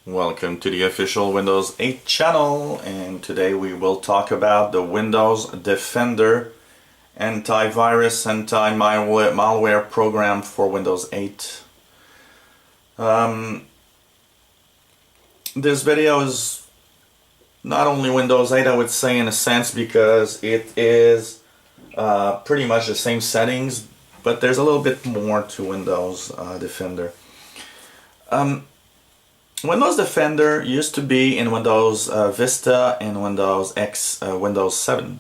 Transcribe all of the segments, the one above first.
Welcome to the official Windows 8 channel, and today we will talk about the Windows Defender antivirus, anti-malware program for Windows 8. This video is not only Windows 8, I would say, in a sense, because it is pretty much the same settings, but there's a little bit more to Windows Defender. Windows Defender used to be in Windows Vista and Windows 7,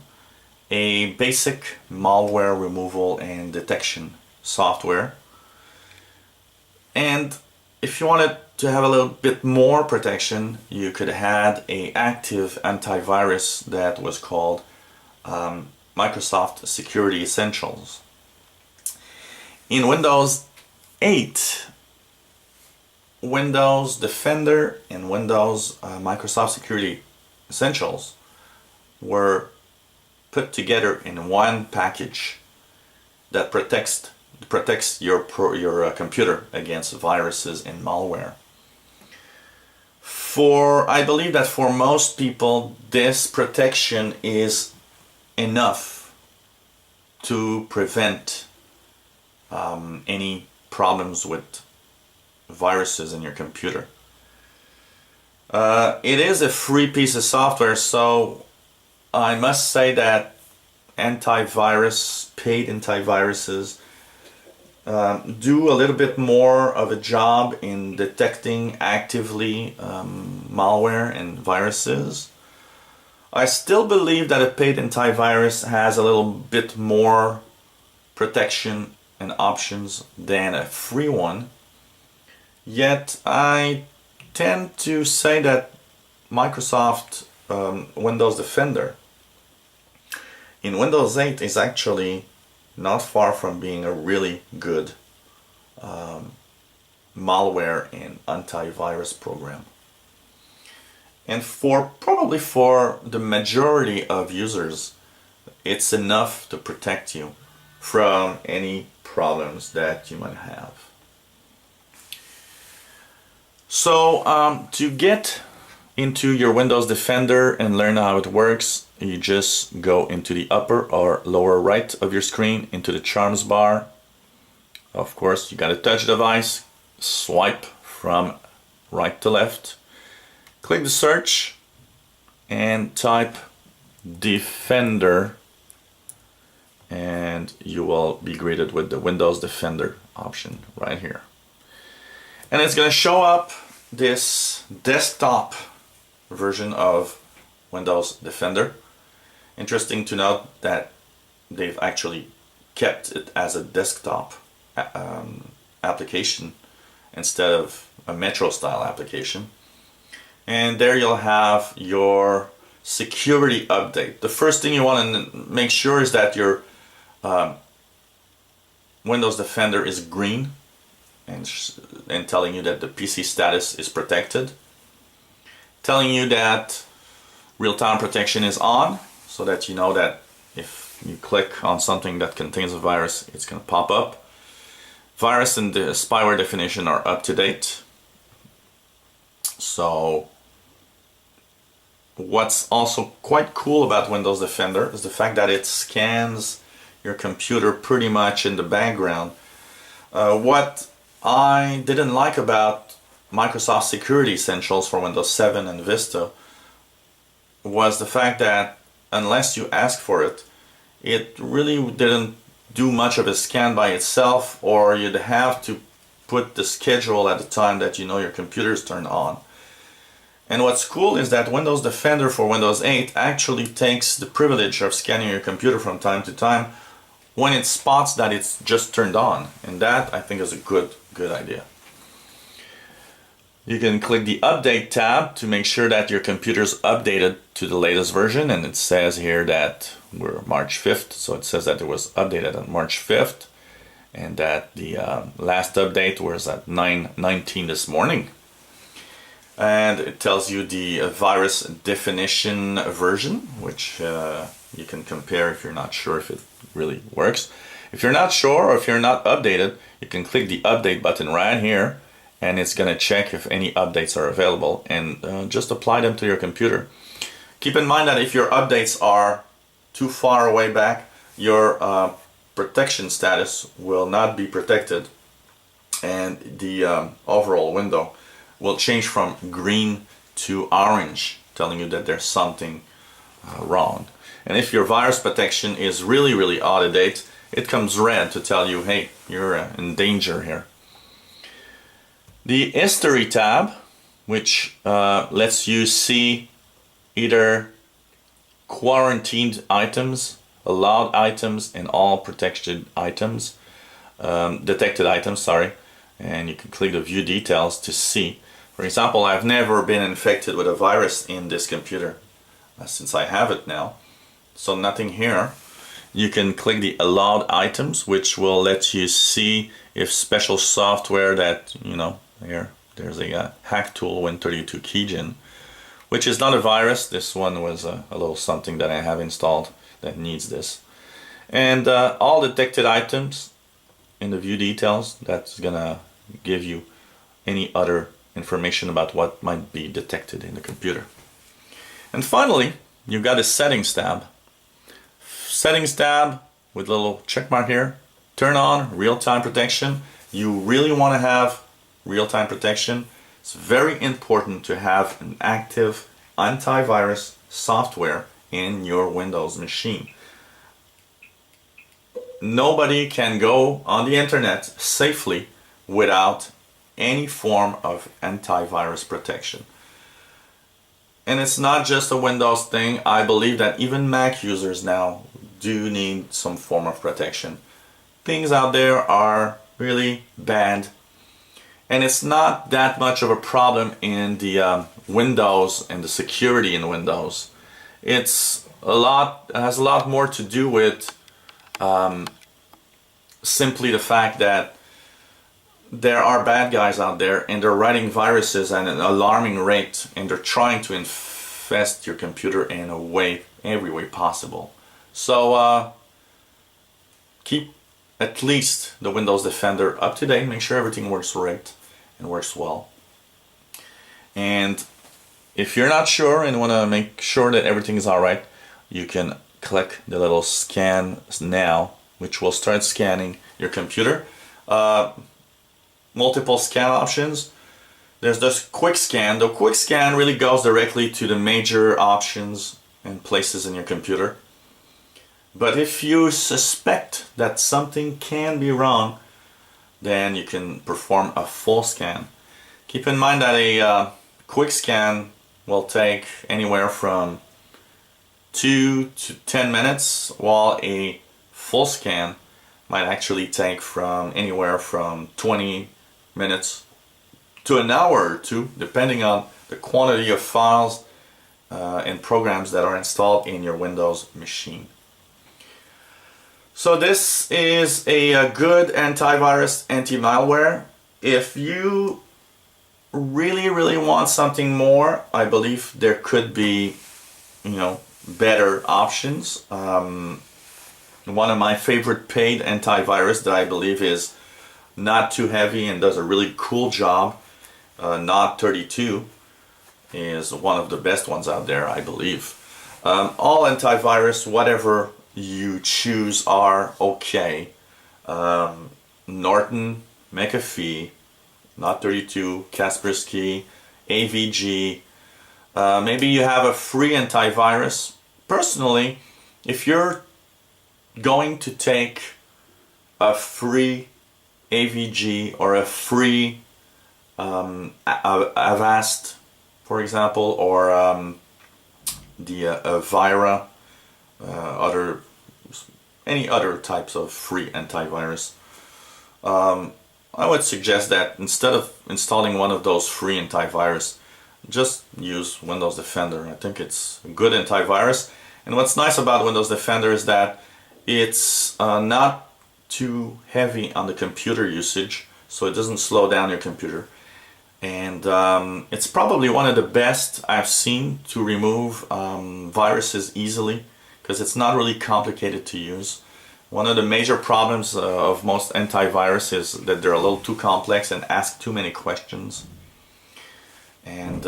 a basic malware removal and detection software. And if you wanted to have a little bit more protection, you could add an active antivirus that was called Microsoft Security Essentials. In Windows 8, Windows Defender and Windows Microsoft Security Essentials were put together in one package that protects your computer against viruses and malware. I believe that for most people, this protection is enough to prevent any problems with viruses in your computer. It is a free piece of software, so I must say that paid antiviruses do a little bit more of a job in detecting actively malware and viruses. I still believe that a paid antivirus has a little bit more protection and options than a free one. Yet I tend to say that Microsoft Windows Defender in Windows 8 is actually not far from being a really good malware and antivirus program. And probably for the majority of users, it's enough to protect you from any problems that you might have. So to get into your Windows Defender and learn how it works, you just go into the upper or lower right of your screen into the charms bar. Of course, you got a touch device, swipe from right to left, click the search and type Defender, and you will be greeted with the Windows Defender option right here. And it's going to show up this desktop version of Windows Defender. Interesting to note that they've actually kept it as a desktop application instead of a Metro style application. And there you'll have your security update. The first thing you want to make sure is that your Windows Defender is green and telling you that the PC status is protected, telling you that real-time protection is on, so that you know that if you click on something that contains a virus, it's going to pop up. Virus and the spyware definition are up to date. So what's also quite cool about Windows Defender is the fact that it scans your computer pretty much in the background. What I didn't like about Microsoft Security Essentials for Windows 7 and Vista was the fact that unless you ask for it, it really didn't do much of a scan by itself, or you'd have to put the schedule at the time that you know your computer is turned on. And what's cool is that Windows Defender for Windows 8 actually takes the privilege of scanning your computer from time to time when it spots that it's just turned on, and that I think is a good idea. You can click the Update tab to make sure that your computer's updated to the latest version, and it says here that we're March 5th, so it says that it was updated on March 5th, and that the last update was at 9:19 this morning. And it tells you the virus definition version, which you can compare if you're not sure if it really works. If you're not sure or if you're not updated, you can click the update button right here and it's going to check if any updates are available and just apply them to your computer. Keep in mind that if your updates are too far away back, your protection status will not be protected, and the overall window will change from green to orange, telling you that there's something wrong. And if your virus protection is really out of date, it comes red to tell you, hey, you're in danger here. The history tab, which lets you see either quarantined items, allowed items, and all protected items, detected items, sorry, and you can click the view details to see. For example, I've never been infected with a virus in this computer since I have it now, so nothing here. You can click the allowed items, which will let you see if special software that, you know, there's a hack tool Win32 keygen, which is not a virus. This one was a little something that I have installed that needs this. And all detected items in the view details, that's gonna give you any other information about what might be detected in the computer. And finally, you've got a settings tab. Settings tab with a little check mark here. Turn on real-time protection. You really want to have real-time protection. It's very important to have an active antivirus software in your Windows machine. Nobody can go on the internet safely without any form of antivirus protection. And it's not just a Windows thing. I believe that even Mac users now do need some form of protection. Things out there are really bad, and it's not that much of a problem in the Windows and the security in Windows. It has a lot more to do with simply the fact that there are bad guys out there, and they're writing viruses at an alarming rate, and they're trying to infest your computer in every way possible. So keep at least the Windows Defender up to date. Make sure everything works right and works well. And if you're not sure and want to make sure that everything is alright, you can click the little scan now, which will start scanning your computer. Multiple scan options. There's this quick scan. The quick scan really goes directly to the major options and places in your computer. But if you suspect that something can be wrong, then you can perform a full scan. Keep in mind that a quick scan will take anywhere from 2 to 10 minutes, while a full scan might actually take from anywhere from 20 minutes to an hour or two, depending on the quantity of files and programs that are installed in your Windows machine. So this is a good antivirus, anti-malware. If you really want something more, I believe there could be, better options. One of my favorite paid antivirus that I believe is not too heavy and does a really cool job, Nod32, is one of the best ones out there, I believe. All antivirus, whatever you choose, are okay. Norton, McAfee, Nod32, Kaspersky, AVG. Maybe you have a free antivirus. Personally, if you're going to take a free AVG or a free Avast, for example, or the Avira, any other types of free antivirus, I would suggest that instead of installing one of those free antivirus, just use Windows Defender. I think it's a good antivirus. And what's nice about Windows Defender is that it's not too heavy on the computer usage, so it doesn't slow down your computer. And it's probably one of the best I've seen to remove viruses easily, because it's not really complicated to use. One of the major problems of most antivirus is that they're a little too complex and ask too many questions. And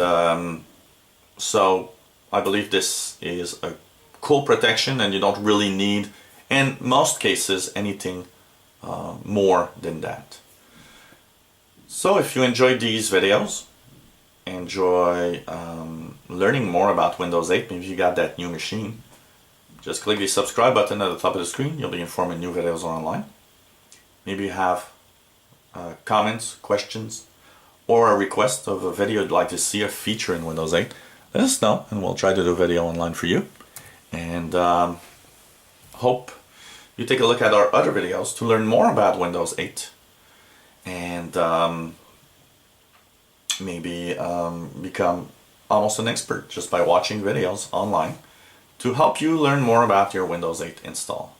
so I believe this is a cool protection, and you don't really need, in most cases, anything more than that. So if you enjoyed these videos, enjoy learning more about Windows 8, maybe you got that new machine, just click the subscribe button at the top of the screen. You'll be informed when new videos are online. Maybe you have comments, questions, or a request of a video you'd like to see a feature in Windows 8. Let us know and we'll try to do a video online for you. And hope you take a look at our other videos to learn more about Windows 8 and maybe become almost an expert just by watching videos online to help you learn more about your Windows 8 install.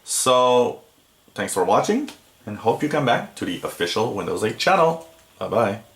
So thanks for watching and hope you come back to the official Windows 8 channel. Bye bye.